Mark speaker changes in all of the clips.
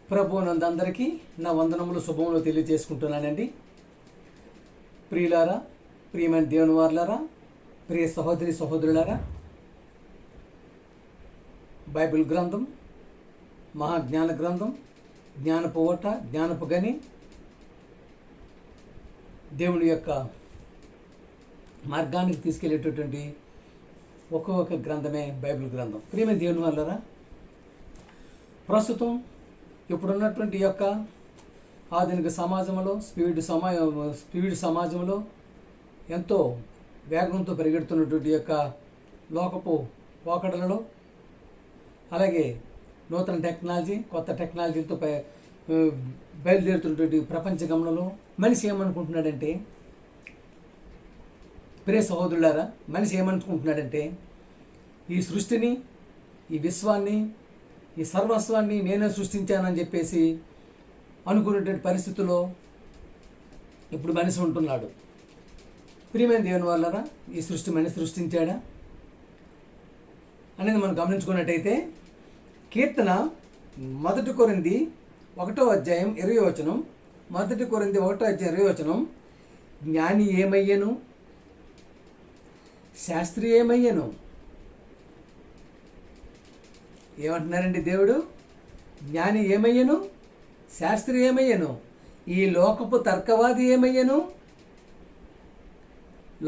Speaker 1: ప్రభువునందు అందరికీ నా వందనములు శుభములు తెలియజేసుకుంటున్నానండి. ప్రియులారా, ప్రియమైన దేవుని వారులారా, ప్రియ సహోదరి సహోదరులారా, బైబిల్ గ్రంథం, మహాజ్ఞాన గ్రంథం, జ్ఞానపు ఓట, జ్ఞానపు గని, దేవుని యొక్క మార్గానికి తీసుకెళ్లేటటువంటి ఒక్కొక్క గ్రంథమే బైబిల్ గ్రంథం. ప్రియమైన దేవుని వారులారా, ప్రస్తుతం ఇప్పుడున్నటువంటి యొక్క ఆధునిక సమాజంలో స్పీడ్ సమాజంలో ఎంతో వేగంతో పరిగెడుతున్నటువంటి యొక్క లోకపు పోకడలలో, అలాగే నూతన టెక్నాలజీ, కొత్త టెక్నాలజీలతో బయలుదేరుతున్నటువంటి ప్రపంచ గమనంలో మనిషి ఏమనుకుంటున్నాడంటే, ప్రియ సహోదరులారా, మనిషి ఏమనుకుంటున్నాడంటే ఈ సృష్టిని, ఈ విశ్వాన్ని, ఈ సర్వస్వాన్ని నేనే సృష్టించానని చెప్పేసి అనుకునేటువంటి పరిస్థితుల్లో ఇప్పుడు మనిషి ఉంటున్నాడు. ప్రియమైన దేవుని వల్లరా, ఈ సృష్టి మనిషి సృష్టించాడా అనేది మనం గమనించుకున్నట్టయితే, కీర్తన 1 కొరింథీ 1:20, 1 కొరింథీ 1:20, జ్ఞాని ఏమయ్యను, శాస్త్రి ఏమయ్యను. ఏమంటున్నారండి దేవుడు? జ్ఞాని ఏమయ్యను, శాస్త్రి ఏమయ్యను, ఈ లోకపు తర్కవాది ఏమయ్యను.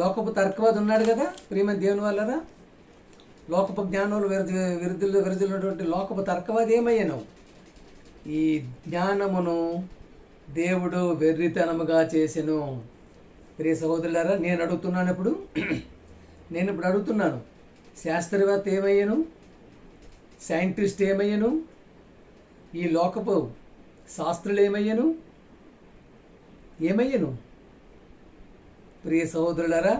Speaker 1: లోకపు తర్కవాది ఉన్నాడు కదా ప్రియమైన దేవుని వల్లరా, లోకపు జ్ఞానంలో విరుద్ధున్నటువంటి లోకపు తర్కవాది ఏమయ్యను. ఈ జ్ఞానమును దేవుడు వెర్రితనముగా చేసెను. ప్రియ సహోదరులారా, నేను ఇప్పుడు అడుగుతున్నాను, శాస్త్రవేత్త ఏమయ్యను, సైంటిస్ట్ ఏమయ్యను, ఈ లోకపు శాస్త్రులు ఏమయ్యను. ప్రియ సహోదరులారా,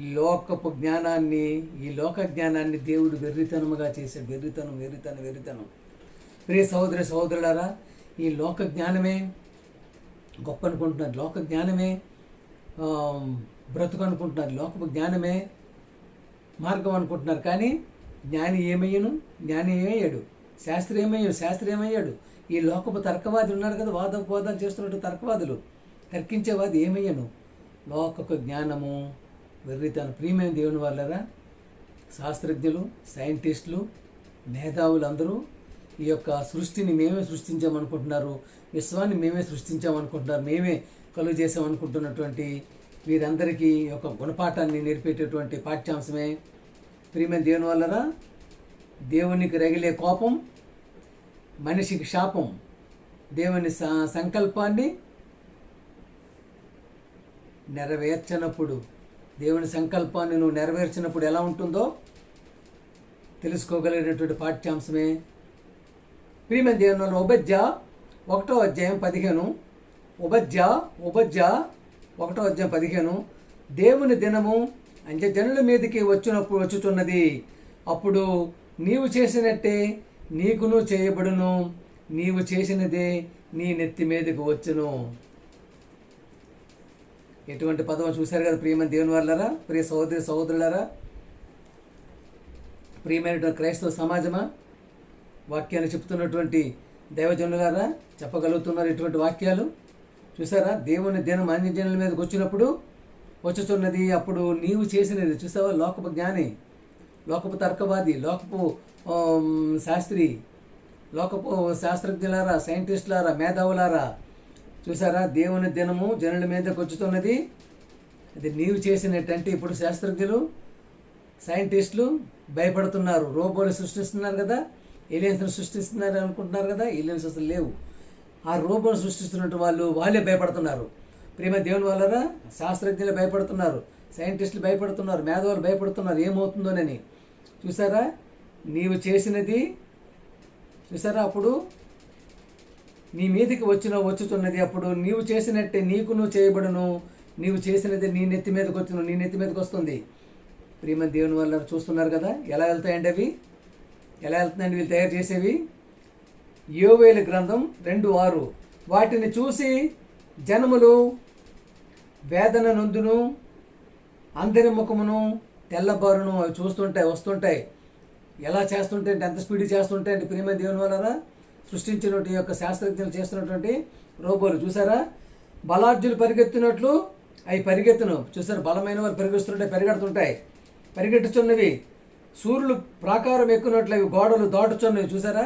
Speaker 1: ఈ లోక జ్ఞానాన్ని దేవుడు వెర్రితనముగా చేశాడు. వెర్రితనం. ప్రియ సహోదరులారా, ఈ లోక జ్ఞానమే గొప్ప అనుకుంటున్నారు, లోక జ్ఞానమే బ్రతుకు అనుకుంటున్నారు, లోకపు జ్ఞానమే మార్గం అనుకుంటున్నారు. కానీ జ్ఞాని ఏమయ్యను, జ్ఞాని ఏమయ్యాడు, శాస్త్రి ఏమయ్యాడు. ఈ లోకపు తర్కవాది ఉన్నాడు కదా, వాదాలు చేస్తున్నట్టు తర్కవాదులు, తర్కించేవాది ఏమయ్యను. లోకపు జ్ఞానము వెర్రితనం. ప్రియమైన దేవుని వాళ్ళరా, శాస్త్రజ్ఞులు, సైంటిస్టులు, మేధావులు అందరూ ఈ యొక్క సృష్టిని మేమే సృష్టించామనుకుంటున్నారు, విశ్వాన్ని మేమే సృష్టించామనుకుంటున్నారు, మేమే కలుగు చేసామనుకుంటున్నటువంటి వీరందరికీ ఒక గుణపాఠాన్ని నేర్పేటటువంటి పాఠ్యాంశమే ప్రియమైన దేవుని వల్లరా, దేవునికి రగిలే కోపం మనిషికి శాపం. దేవుని సంకల్పాన్ని నెరవేర్చినప్పుడు, దేవుని సంకల్పాన్ని నువ్వు నెరవేర్చినప్పుడు ఎలా ఉంటుందో తెలుసుకోగలిగినటువంటి పాఠ్యాంశమే ప్రియమైన దేవుని వల్ల. ఉబద్య 1:15, ఉబద్య 1:15, దేవుని దినము అంత్యజనుల మీదకి వచ్చుచున్నది, అప్పుడు నీవు చేసినట్టే నీకును చేయబడును, నీవు చేసినదే నీ నెత్తి మీదకి వచ్చును. ఎటువంటి పదం చూశారు కదా ప్రియమైన దేవుని వాళ్ళరా, ప్రియ సహోదరులారా, ప్రియమైనటువంటి క్రైస్తవ సమాజమా, వాక్యాన్ని చెప్తున్నటువంటి దైవజనులారా, చెప్పగలుగుతున్నారు ఇటువంటి వాక్యాలు. చూసారా, దేవుని దినం అన్యజనుల మీదకి వచ్చుచున్నది, అప్పుడు నీవు చేసినది. చూసావా, లోకపు జ్ఞాని, లోకపు తర్కవాది, లోకపు శాస్త్రి, లోకపు శాస్త్రజ్ఞులారా, సైంటిస్టులారా, మేధావులారా, చూసారా, దేవుని దినము జనుల మీదకి వచ్చుతున్నది, అది నీవు చేసినట్టంటే. ఇప్పుడు శాస్త్రజ్ఞులు, సైంటిస్టులు భయపడుతున్నారు, రోబోలు సృష్టిస్తున్నారు కదా, ఏలియన్స్ని సృష్టిస్తున్నారు అనుకుంటున్నారు కదా, ఏలియన్స్ అసలు లేవు. ఆ రోబోలు సృష్టిస్తున్నట్టు వాళ్ళే భయపడుతున్నారు. ప్రేమ దేవుని వల్లరా, శాస్త్రజ్ఞులు భయపడుతున్నారు, సైంటిస్టులు భయపడుతున్నారు, మేధావులు భయపడుతున్నారు ఏమవుతుందోనని. చూసారా, నీవు చేసినది, చూసారా, అప్పుడు నీ మీదకి వచ్చుతున్నది, అప్పుడు నీవు చేసినట్టే నీకును చేయబడును, నీవు చేసినది నీ నెత్తి మీదకి నీ నెత్తి మీదకి వస్తుంది. ప్రేమ దేవుని వల్ల చూస్తున్నారు కదా ఎలా వెళ్తాయండి అవి, ఎలా వెళ్తున్నాయండి వీళ్ళు తయారు చేసేవి. యోవేలు గ్రంథం 2:6, వాటిని చూసి జనములు వేదన నొందును, అందరి ముఖమును తెల్లబారును. అవి వస్తుంటాయి. ఎలా చేస్తుంటే, ఎంత స్పీడ్ చేస్తుంటే అంటే ప్రియమైన దేవుని వలన సృష్టించినటువంటి యొక్క శాస్త్రజ్ఞులు చేస్తున్నటువంటి రోబోలు చూసారా, బలార్జులు పరిగెత్తినట్లు అవి పరిగెత్తును. చూసారు, బలమైన వారు పరిగెత్తుంటాయి, పరిగెడుతుంటాయి, పరిగెట్టుచున్నవి. సూర్యులు ప్రాకారం ఎక్కున్నట్లు అవి గోడలు దాటుచున్నవి. చూసారా,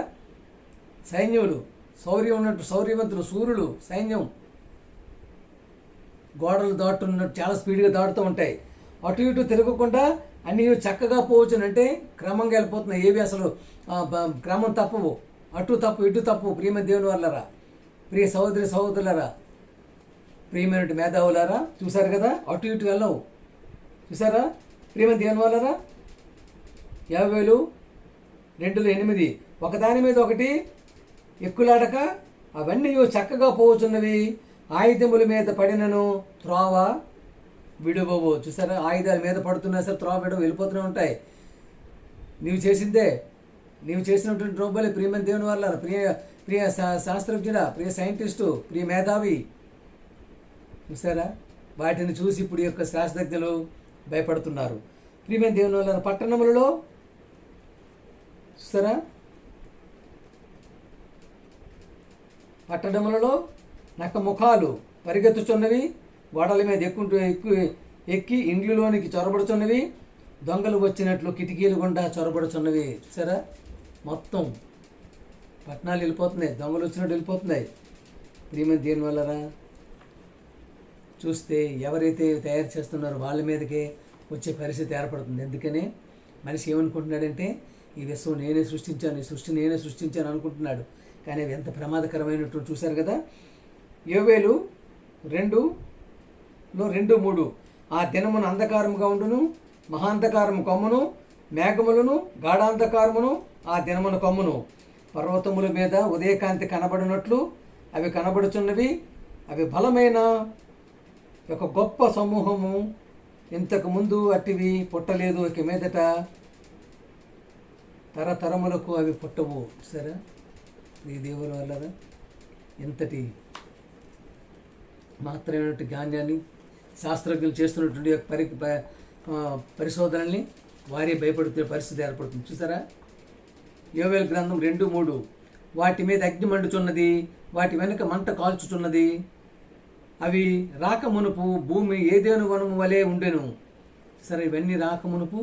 Speaker 1: సైన్యములు శౌర్యం ఉన్నట్టు శౌర్యవంతులు సూర్యులు సైన్యం గోడలు దాటున్నట్టు చాలా స్పీడ్గా దాటుతూ ఉంటాయి. అటు ఇటు తిరగకుండా అన్నీ చక్కగా పోవచ్చునంటే క్రమంగా వెళ్ళిపోతున్నాయి. ఏవి అసలు క్రమం తప్పవు, అటు తప్పు ఇటు తప్పు. ప్రియమైన దేవుని వాళ్ళరా, ప్రియ సహోదరి సహోదరులరా, ప్రియమైన మేధావులారా, చూసారు కదా, అటు ఇటు వెళ్ళవు. చూసారా ప్రియమైన దేవుని వాళ్ళరా, 50,2:8 ఒకదాని మీద ఒకటి ఎక్కులాడక అవన్నీ చక్కగా పోవచ్చున్నవి. ఆయుధముల మీద పడినను త్రోవ విడువవు. చూసారా, ఆయుధాల మీద పడుతున్నా సరే త్రోవ విడవ వెళ్ళిపోతూనే ఉంటాయి. నీవు చేసిందే, నీవు చేసినటువంటి రోబోలే ప్రియమైన దేవుని వల్ల, ప్రియ ప్రియ శాస్త్రజ్ఞుడ, ప్రియ సైంటిస్టు, ప్రియ మేధావి. చూసారా, వాటిని చూసి ఇప్పుడు యొక్క శాస్త్రజ్ఞులు భయపడుతున్నారు. ప్రియమైన దేవుని వల్ల పట్టణములలో చూసారా, పట్టణములలో నక్క ముఖాలు పరిగెత్తుచున్నవి, గోడల మీద ఎక్కి ఇండ్లలోనికి చొరబడుచున్నవి, దొంగలు వచ్చినట్లు కిటికీలు గుండా చొరబడుచున్నవి. చూసారా, మొత్తం పట్టణాలు వెళ్ళిపోతున్నాయి, దొంగలు వచ్చినట్టు వెళ్ళిపోతున్నాయి. ప్రియమైన దేని వల్లరా, చూస్తే ఎవరైతే తయారు చేస్తున్నారో వాళ్ళ మీదకే వచ్చే పరిస్థితి ఏర్పడుతుంది. ఎందుకని మనిషి ఏమనుకుంటున్నాడంటే ఈ విశ్వం నేనే సృష్టించాను, ఈ సృష్టి నేనే సృష్టించాను అనుకుంటున్నాడు. కానీ అవి ఎంత ప్రమాదకరమైనటువంటి చూశారు కదా. 7:2-3 ఆ దినమును అంధకారముగా ఉండును, మహాంధకారము కమ్మును, మేఘములను గాఢాంధకారమును ఆ దినమును కమ్మును. పర్వతముల మీద ఉదయకాంతి కనబడినట్లు అవి కనబడుచున్నవి. అవి బలమైన ఒక గొప్ప సమూహము, ఇంతకు ముందు అట్టివి పుట్టలేదు, ఇక మీదట తరతరములకు అవి పుట్టవు. సరే, ఈ దేవుని వల్ల ఎంతటి మాత్రమైనటువంటి జ్ఞానాన్ని శాస్త్రజ్ఞులు చేస్తున్నటువంటి పరిశోధనల్ని వారే భయపడుతున్న పరిస్థితి ఏర్పడుతుంది. చూసారా, యోవేలు గ్రంథం 2:3 వాటి మీద అగ్ని మండుచున్నది, వాటి వెనుక మంట కాల్చుచున్నది. అవి రాకమునుపు భూమి ఏదేను వనము వలె ఉండెను. సరే, ఇవన్నీ రాకమునుపు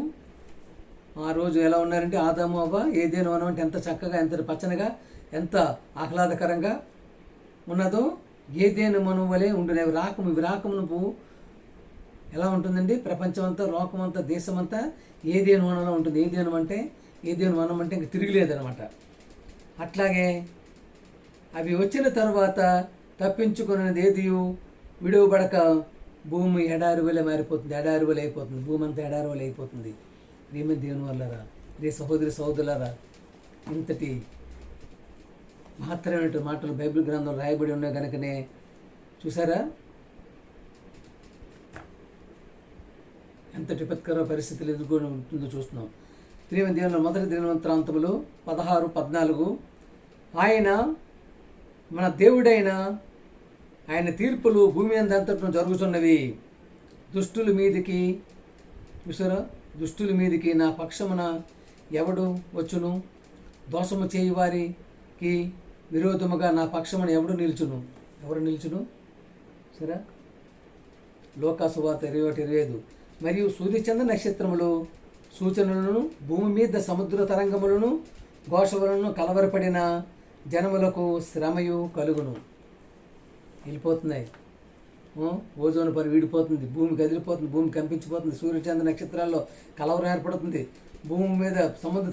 Speaker 1: ఆ రోజు ఎలా ఉన్నారంటే ఆదాము అవ్వ ఏదేను వనం అంటే ఎంత చక్కగా, ఎంత పచ్చనిగా, ఎంత ఆహ్లాదకరంగా ఉన్నదో ఏదేను వనం వలె ఉండును. ఇవి రాకమునుపు ఎలా ఉంటుందండి? ప్రపంచమంతా, లోకమంతా, దేశమంతా ఏదేను వనంలో ఉంటుంది. ఏదేను వనం అంటే ఇంక తిరిగిలేదనమాట. అట్లాగే అవి వచ్చిన తర్వాత తప్పించుకున్నది ఏదియు విడువబడక భూమి ఎడారి వలె మారిపోతుంది, ఎడారి వలె అయిపోతుంది, భూమి అంతా ఎడారి వలె అయిపోతుంది. ప్రియమైన దేవుని వల్లరా, రే సహోదరి సహోదరులారా, ఇంతటి మహత్తరమైన మాటలు బైబిల్ గ్రంథంలో రాయబడి ఉన్నాయి కనుకనే చూసారా ఎంత విపత్కర పరిస్థితులు ఎదుర్కొని ఉంటుందో చూస్తున్నాం. ప్రియమైన దేవుని మొదటి దినవృత్తాంతములు 16-14 ఆయన మన దేవుడైన ఆయన తీర్పులు భూమి అంతటా జరుగుతున్నవి. దుష్టుల మీదికి నా పక్షమున ఎవడు వచ్చును? దోషము చేయి వారికి విరోధముగా నా పక్షమున ఎవరు నిలుచును? సరే, లోకాసువార్త 21-25 మరియు సూర్యచంద్ర నక్షత్రములు సూచనలను భూమి మీద సముద్ర తరంగములను ఘోషములను కలవరపడిన జనములకు శ్రమయు కలుగును. వెళ్ళిపోతున్నాయి, ఓజోన్ పొర వీడిపోతుంది, భూమి కదిలిపోతుంది, భూమి కంపించిపోతుంది, సూర్యచంద్ర నక్షత్రాల్లో కలవరం ఏర్పడుతుంది, భూమి మీద సముద్ర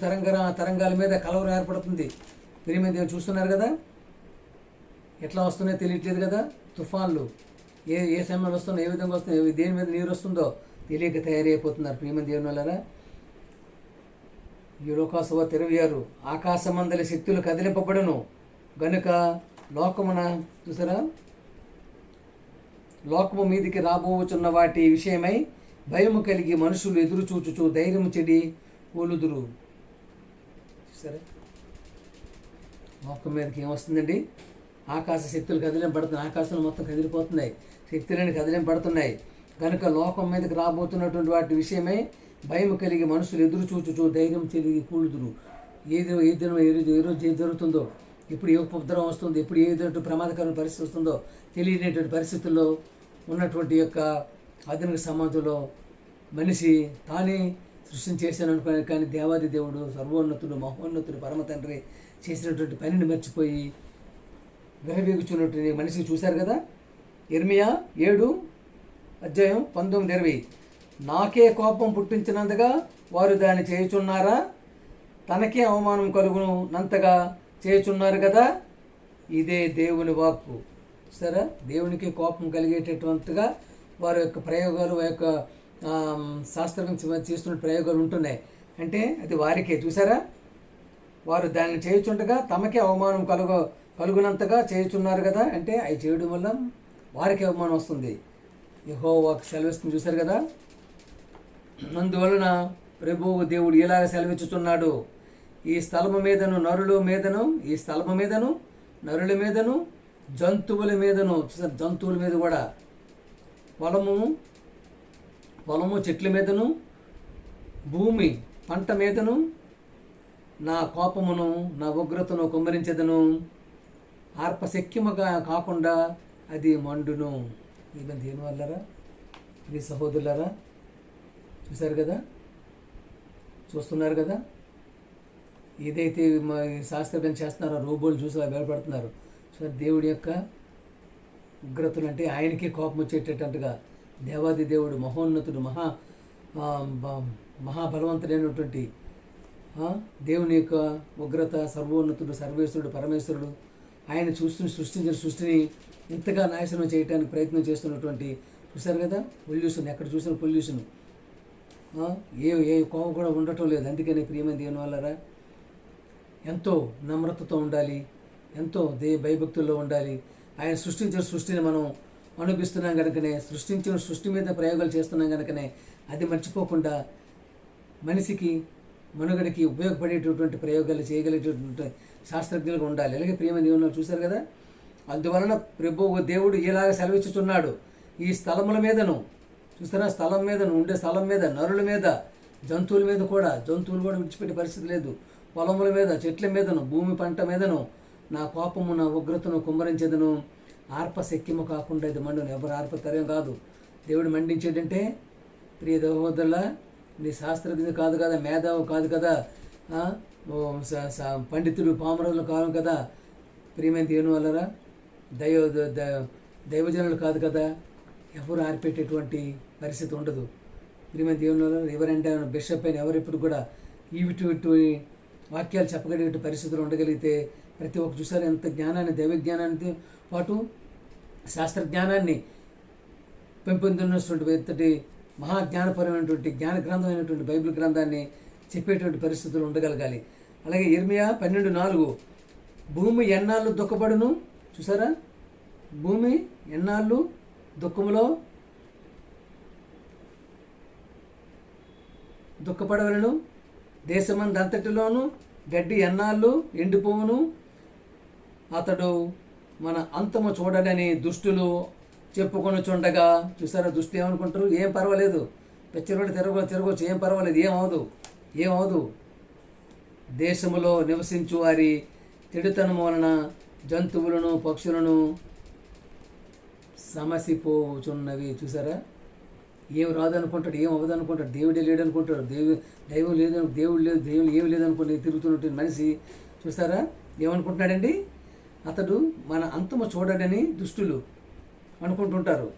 Speaker 1: తరంగాల మీద కలవరం ఏర్పడుతుంది. ప్రియమైన దేవుడు చూస్తున్నారు కదా, ఎట్లా వస్తున్నాయో తెలియట్లేదు కదా. తుఫాన్లు ఏ సమయంలో వస్తున్నాయి, ఏ విధంగా వస్తున్నాయి, దేని మీద నీరు వస్తుందో తెలియక తయారైపోతున్నారు. ప్రియమైన దేవుని వల్లరా, ఈ లోకాసువార్త 26 ఆకాశమందలి శక్తులు కదిలింపబడును గనుక చూసారా, లోకము మీదికి రాబోచున్న వాటి విషయమై భయము కలిగి మనుషులు ఎదురు చూచుచు ధైర్యము చెడి కూలుదురు. సరే, లోకం మీదకి ఏమొస్తుందండి? ఆకాశ శక్తులు కదిలింపడుతున్నాయి, ఆకాశంలో మొత్తం కదిలిపోతున్నాయి, శక్తులని కదిలింపడుతున్నాయి కనుక లోకం మీదకి రాబోతున్నటువంటి వాటి విషయమై భయం కలిగి మనుషులు ఎదురు చూచుచు ధైర్యం చెరిగి కూలుదురు. ఏ రోజు ఏది జరుగుతుందో, ఎప్పుడు ఏ ఉపద్రవం వస్తుంది, ఎప్పుడు ఏదైనా ప్రమాదకరమైన పరిస్థితి వస్తుందో తెలియనటువంటి పరిస్థితుల్లో ఉన్నటువంటి యొక్క ఆధునిక సమాజంలో మనిషి తానే సృష్టిని చేశాను అనుకున్నాను, కానీ దేవాది దేవుడు సర్వోన్నతుడు మహోన్నతుడు పరమ తండ్రి చేసినటువంటి పనిని మర్చిపోయి విరవీగుచున్నటువంటి మనిషిని చూశారు కదా. ఇర్మియా 7:19-20. నాకే కోపం పుట్టించినంతగా వారు దాన్ని చేయుచున్నారా, తనకే అవమానం కలుగునంతగా చేయుచున్నారు కదా. ఇదే దేవుని వాక్కు. సరే, దేవునికి కోపం కలిగేటటువంటిగా వారి యొక్క ప్రయోగాలు, వారి యొక్క శాస్త్రం చేస్తున్న ప్రయోగాలు ఉంటున్నాయి. అంటే అది వారికే. చూసారా, వారు దాన్ని చేయుచుండగా తమకే అవమానం కలుగునంతగా చేయుచున్నారు కదా. అంటే అవి చేయడం వల్ల వారికి అవమానం వస్తుంది. యెహోవా సెలవిస్తుంది. చూశారు కదా. అందువలన ప్రభువు దేవుడు ఇలాగ సెలవిచ్చుచున్నాడు, ఈ స్థలము మీదను నరుల మీదను జంతువుల మీదను. చూసారు, జంతువుల మీద కూడా, పొలము చెట్ల మీదను భూమి పంట మీదను నా కోపమును నా ఉగ్రతను కుమ్మరించెదను. ఆర్పశక్యముగా కాకుండా అది మండును. ఇది దేనివల్లరా? ఇది సహోదరులారా, చూశారు కదా, చూస్తున్నారు కదా. ఏదైతే శాస్త్రజ్ఞానం చేస్తున్నారో రోబోలు చూసి భయపడుతున్నారు. సో దేవుడి యొక్క ఉగ్రతలు అంటే ఆయనకే కోపం వచ్చేటట్టుగా దేవాది దేవుడు మహోన్నతుడు మహాబలవంతుడైనటువంటి దేవుని యొక్క ఉగ్రత, సర్వోన్నతుడు, సర్వేశ్వరుడు, పరమేశ్వరుడు ఆయన సృష్టించిన సృష్టిని ఇంతగా నాశనం చేయడానికి ప్రయత్నం చేస్తున్నటువంటి, చూశారు కదా పొల్యూషన్, ఎక్కడ చూసిన పొల్యూషన్, ఏ కోపం కూడా ఉండటం లేదు. అందుకని ప్రియమైన దేవుని వల్లరా ఎంతో నమ్రతతో ఉండాలి, ఎంతో భయభక్తుల్లో ఉండాలి. ఆయన సృష్టించిన సృష్టిని మనం అనుభవిస్తున్నాం కనుకనే, సృష్టించిన సృష్టి మీద ప్రయోగాలు చేస్తున్నాం కనుకనే అది మర్చిపోకుండా మనిషికి మనుగడికి ఉపయోగపడేటటువంటి ప్రయోగాలు చేయగలిగేటటువంటి శాస్త్రజ్ఞులుగా ఉండాలి. అలాగే ప్రియమైన దేవుని చూశారు కదా. అందువలన ప్రభువు దేవుడు ఇలాగ సెలవిచ్చుచున్నాడు, ఈ స్థలముల మీదను, చూస్తారా, స్థలం మీదను ఉండే స్థలం మీద, నరుల మీద, జంతువుల మీద కూడా, జంతువులు కూడా విడిచిపెట్టే పరిస్థితి లేదు, పొలముల మీద, చెట్ల మీదను, భూమి పంట మీదను నా కోపము నా ఉగ్రతను కుమ్మరించేదను. ఆర్పశక్యము కాకుండా ఇది మండును. ఎవరు ఆర్పతరం కాదు. దేవుడు మండించేటంటే ప్రియ సహోదరుల, నీ శాస్త్రజ్ఞుడు కాదు కదా, మేధావు కాదు కదా, పండితుడు పామరులు కాదు కదా, ప్రియమైన దేవుని వల్లరా దైవజనులు కాదు కదా, ఎవరు ఆర్పేటటువంటి పరిస్థితి ఉండదు. ప్రియమైన దేవుని వల్ల ఎవరంటే బిషప్ అయిన ఎవరెప్పుడు కూడా ఇటు వాక్యాలు చెప్పగలిగే పరిస్థితులు ఉండగలిగితే ప్రతి ఒక్క చూసారు ఎంత జ్ఞానాన్ని, దైవ జ్ఞానానికి పాటు శాస్త్రజ్ఞానాన్ని పెంపొందినటువంటి ఎంతటి మహాజ్ఞానపరమైనటువంటి జ్ఞాన గ్రంథమైనటువంటి బైబిల్ గ్రంథాన్ని చెప్పేటువంటి పరిస్థితులు ఉండగలగాలి. అలాగే ఇర్మియా 12:4 భూమి ఎన్నాళ్ళు దుఃఖపడును. చూసారా, భూమి ఎన్నాళ్ళు దుఃఖములో దుఃఖపడవలను, దేశమందంతటిలోనూ గడ్డి ఎన్నాళ్ళు ఎండిపోవును. అతడు మన అంతము చూడడని దుష్టులు చెప్పుకొనుచుండగా. చూసారా, దుష్టులు ఏమనుకుంటారు? ఏం పర్వాలేదు, పెచ్చరోడు తిరగవచ్చు, ఏం పర్వాలేదు, ఏమవదు. దేశములో నివసించు వారి చెడుతనం వలన జంతువులను పక్షులను సమసిపోచున్నవి. చూసారా, ఏం రాదనుకుంటాడు, ఏం అవ్వదనుకుంటాడు, దేవుడే లేడనుకుంటాడు, దైవం లేదు, దేవుడు ఏమి లేదనుకుంటే తిరుగుతున్నట్టు మనిషి. చూసారా, ఏమనుకుంటున్నాడండి? అతడు మన అంతము చూడడని దుష్టులు అనుకుంటుంటారు.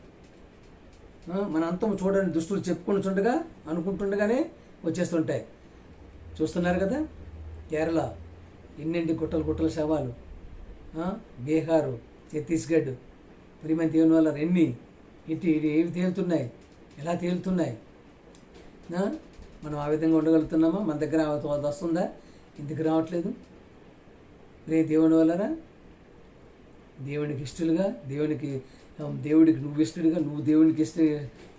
Speaker 1: మన అంతము చూడని దుష్టులు చెప్పుకుంటుండగా అనుకుంటుండగానే వచ్చేస్తుంటాయి. చూస్తున్నారు కదా, కేరళ ఎన్నెంటి గుట్టలు శవాలు, బీహారు, ఛత్తీస్గఢ్, ప్రియమైన దేవుని వల్ల ఎన్ని ఏవి తేలుతున్నాయి, ఎలా తేలుతున్నాయి. మనం ఆ విధంగా ఉండగలుగుతున్నామా? మన దగ్గర వస్తుందా? ఎందుకు రావట్లేదు? రే దేవుని వల్లరా దేవునికి ఇష్టలుగా, దేవుడికి నువ్వు ఇష్టడుగా, నువ్వు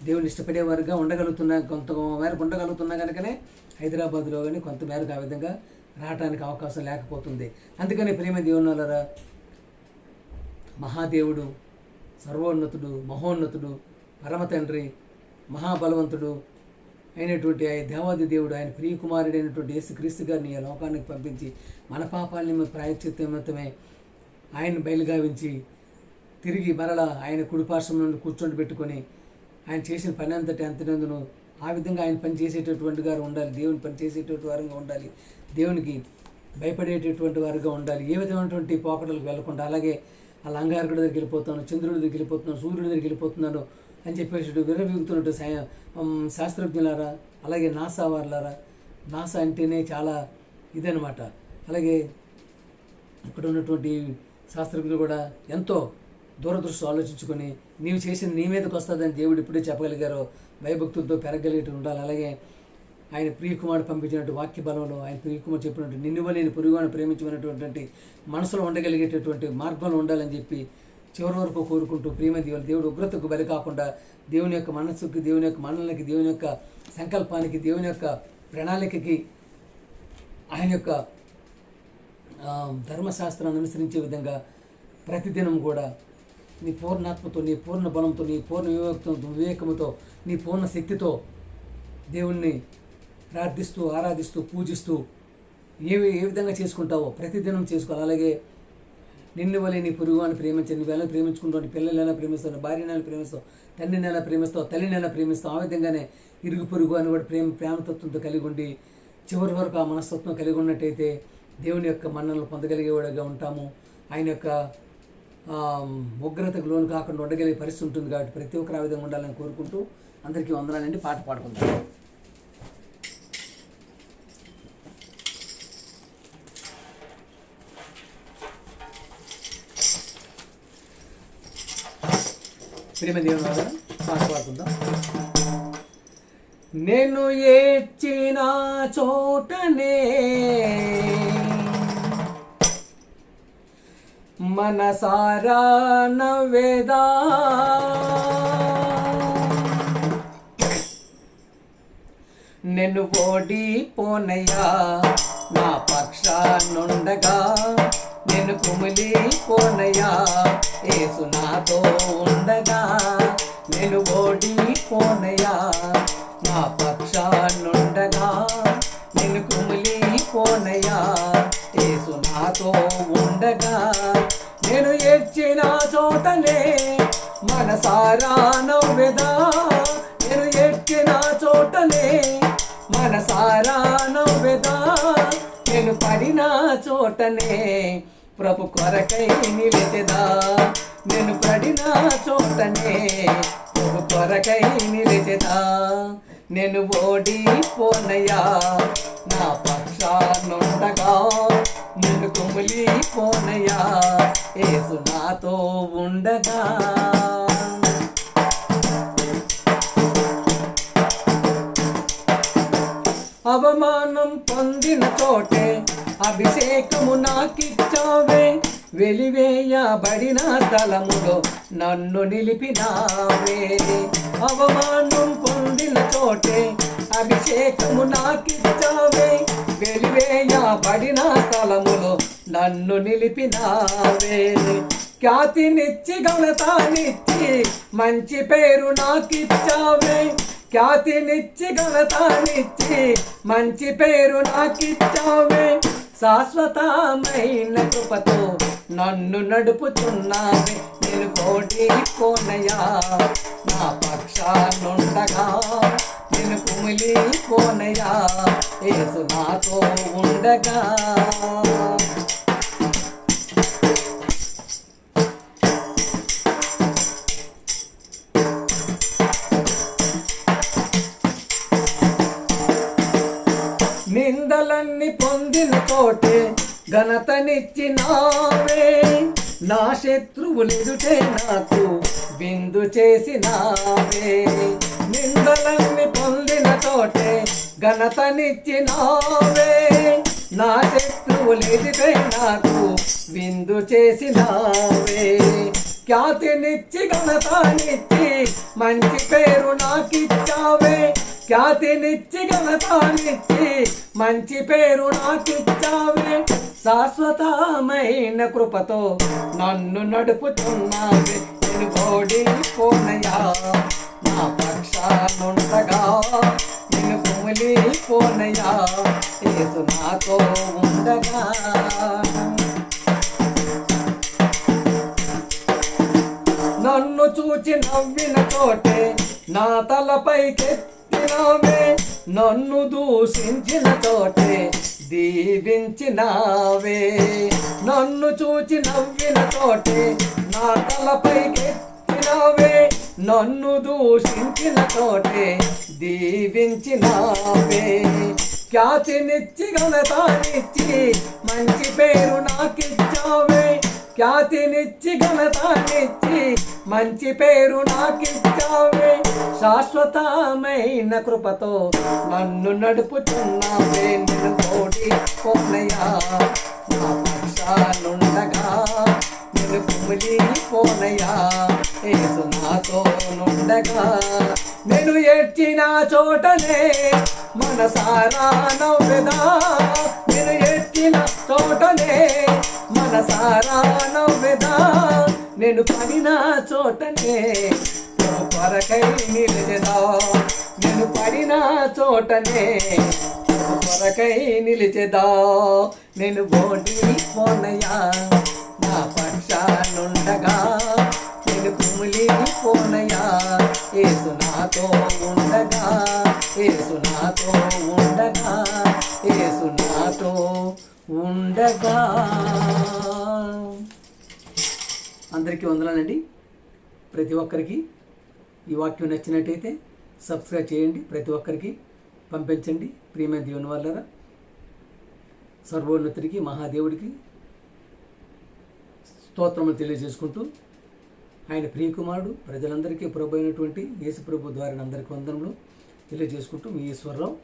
Speaker 1: దేవుని ఇష్టపడేవారుగా ఉండగలుగుతున్నా, కొంత మేరకు ఉండగలుగుతున్నా కనుకనే హైదరాబాద్లో కానీ కొంత మేరకు ఆ విధంగా రావడానికి అవకాశం లేకపోతుంది. అందుకని ప్రేమ దేవుని వల్లరా మహాదేవుడు, సర్వోన్నతుడు, మహోన్నతుడు, పరమ తండ్రి, మహాబలవంతుడు, అయినటువంటి ఆయన దేవాది దేవుడు, ఆయన ప్రియకుమారుడైనటువంటి యేసుక్రీస్తు గారిని ఈ లోకానికి పంపించి మన పాపాలని ప్రాయశ్చిత్తమే ఆయన బయలుగావించి తిరిగి మరలా ఆయన కుడిపార్శ్వం నుండి కూర్చొని పెట్టుకొని ఆయన చేసిన పని అంతటినందును ఆ విధంగా ఆయన పని చేసేటటువంటి వారు ఉండాలి, దేవుని పని చేసేటటువంటి వారుగా ఉండాలి, దేవునికి భయపడేటటువంటి వారుగా ఉండాలి, ఏ విధమైనటువంటి పోకడలకు వెళ్లకుండా. అలాగే ఆ లంగారకుడి దగ్గరికి వెళ్ళిపోతాను, చంద్రుడి దగ్గరికి వెళ్ళిపోతున్నాను, సూర్యుడి దగ్గరికి వెళ్ళిపోతున్నాను అని చెప్పేసి విరవీగుతున్నట్టు శాస్త్రజ్ఞులారా, అలాగే నాసా వారులారా. నాసా అంటేనే చాలా ఇదనమాట. అలాగే ఇక్కడ ఉన్నటువంటి శాస్త్రజ్ఞులు కూడా ఎంతో దూరదృష్టి ఆలోచించుకొని నీవు చేసింది నీ మీదకి వస్తుందని దేవుడు ఇప్పుడే చెప్పగలిగారో భయభక్తులతో పెరగలిగి ఉండాలి. అలాగే ఆయన ప్రియకుమారుడు పంపించినట్టు వాక్య బలంలో ఆయన ప్రియకుమారుడు చెప్పినట్టు నిన్నువలేని పొరుగువాడిని ప్రేమించమనేటువంటి మనసులో ఉండగలిగేటటువంటి మార్గంలో ఉండాలని చెప్పి చివరి వరకు కోరుకుంటూ ప్రేమ దేవుడు ఉగ్రతకు బలి కాకుండా దేవుని యొక్క మనస్సుకి, దేవుని యొక్క మనలకి, దేవుని యొక్క సంకల్పానికి, దేవుని యొక్క ప్రణాళికకి, ఆయన యొక్క ధర్మశాస్త్రాన్ని అనుసరించే విధంగా ప్రతిదినం కూడా నీ పూర్ణాత్మతో, నీ పూర్ణ బలంతో, నీ పూర్ణ వివేకంతో, నీ పూర్ణ శక్తితో దేవుణ్ణి ప్రార్థిస్తూ, ఆరాధిస్తూ, పూజిస్తూ ఏ విధంగా చేసుకుంటావో ప్రతిదినం చేసుకోవాలి. అలాగే నిన్ను వలె నీ పొరుగువాడిని ప్రేమించండి. నువ్వు ఎలా ప్రేమించుకుంటావు, నీ పిల్లలు ఎలా ప్రేమిస్తావు, భార్యని ఎలా ప్రేమిస్తావు, తండ్రిని ఎలా ప్రేమిస్తావు, తల్లిని ఎలా ప్రేమిస్తావు, ఆ విధంగానే ఇరుగు పొరుగు అని కూడా ప్రేమతత్వంతో కలిగి ఉండి చివరి వరకు ఆ మనస్తత్వం కలిగి ఉన్నట్టయితే దేవుని యొక్క మన్ననలు పొందగలిగేవాడుగా ఉంటాము. ఆయన యొక్క ఉగ్రతకు లోను కాకుండా ఉండగలిగే పరిస్థితి ఉంటుంది. కాబట్టి ప్రతి ఒక్కరు ఆ విధంగా ఉండాలని కోరుకుంటూ అందరికీ వందనాలండి. పాట పాడుకుందాం. ప్రేమ దేవుని వల్ల పాట పాడుకుందాం. నేను ఏడ్చిన చోటనే మనసారా నవ్వేదా, నేను ఓడిపోనయ్యా నా పక్షానుండగా, నేను కుమిలిపోనయ్యా యేసు నాతో ఉండగా, నేను ఓడిపోనయ్యా నా పక్షానుండగా, నేను కుమిలిపోనయ్యా యేసు నాతో ఉండగా, నేను ఏడ్చిన చోటనే మనసారా నవ్వెదా, నేను ఏడ్చిన చోటనే మనసారా నవ్వెదా, నేను పడిన చోటనే ప్రభు కొరకై నిలిచెదా, నేను పడిన చోటనే ప్రభు కొరకై నిలిచెదా, నేను ఓడిపోనయ్యా నా పక్షానుండగా, నేను కుమిలిపోనయ్యా యేసు నాతో ఉండగా. అవమానం పొందిన చోటే అభిషేకము నాకిచ్చావే, వెలివేయబడిన స్థలములో నన్ను నిలిపినావే. అవమానం పొందిన చోటే అభిషేకము నాకిచ్చావే, వెలివేయబడిన స్థలములో నన్ను నిలిపినావే. ఖ్యాతినిచ్చి ఘనతనిచ్చి మంచి పేరు నాకిచ్చావే, ఖ్యాతినిచ్చి ఘనతనిచ్చి మంచి పేరు నాకిచ్చావే. శాశ్వతమైన కృపతో నన్ను నడుపుతున్నావే, నేను ఓడిపోనయ్యా నా పక్షానుండగా, నేను కుమిలిపోనయ్యా యేసు నాతో ఉండగా. నిందలన్నీ పొందిన చోటే ఘనతనిచ్చినావే, నా శత్రువులెదుటే నాకు విందు చేసినావే. నిందలన్నీ పొందిన చోటే ఘనతనిచ్చినావే, నా శత్రువులెదుటే నాకు విందు చేసినావే. ఖ్యాతినిచ్చి ఘనతనిచ్చి మంచి పేరు నాకిచ్చావే, ఖ్యాతినిచ్చి ఘనతనిచ్చి మంచి పేరు నాకిచ్చావే. శాశ్వతమైన కృపతో నన్ను నడుపుతున్నావే, నేను ఓడిపోనయ్యా నా పక్షానుండగా, నేను కుమిలిపోనయ్యా యేసు నాతో ఉండగా. నన్ను చూచి నవ్విన చోటే నా తలపైకెత్తినావే, నన్ను దూషించిన చోటే దీవించినావే. నన్ను చూచి నవ్విన చోటే నా తలపైకెత్తినావే, నన్ను దూషించిన చోటే దీవించినావే. ఖ్యాతినిచ్చి ఘనతానిచ్చి మంచి పేరు నాకిచ్చావే, ఖ్యాతినిచ్చి ఘనతానిచ్చి మంచి పేరు నాకిచ్చావే. శాశ్వతమైన కృపతో నన్ను నడుపుచున్నావే, నేను ఓడిపోనయ్యా నా పక్షానుండగా, నేను కుమిలిపోనయ్యా యేసు నాతో నుండగా. నేను ఏడ్చిన చోటనే మనసారా నవ్వెదా, నేను ఏడ్చిన చోటనే మనసారా నవ్వెదా. నేను పడిన చోటనే కొరకై నిలిచెదా, నేను పడిన చోటనే కొరకై నిలిచెదా. నేను ఓడిపోనయ్యా నా పక్షానుండగా, నేను కుమిలిపోనయ్యా యేసు నాతో ఉండగా, యేసు నాతో ఉండగా, యేసు నాతో ఉండగా. అందరికీ వందనాలండి. ప్రతి ఒక్కరికి ఈ వాక్యం నచ్చినట్టయితే సబ్స్క్రైబ్ చేయండి, ప్రతి ఒక్కరికి పంపించండి. ప్రియమైన దేవుని వల్లరా సర్వోన్నతుడికి మహాదేవుడికి స్తోత్రములు తెలియజేసుకుంటూ, ఆయన ప్రియకుమారుడు ప్రజలందరికీ ప్రభు అయినటువంటి యేసు ప్రభు ద్వారా అందరికీ వందనములు తెలియజేసుకుంటూ మీ ఈశ్వరరావు.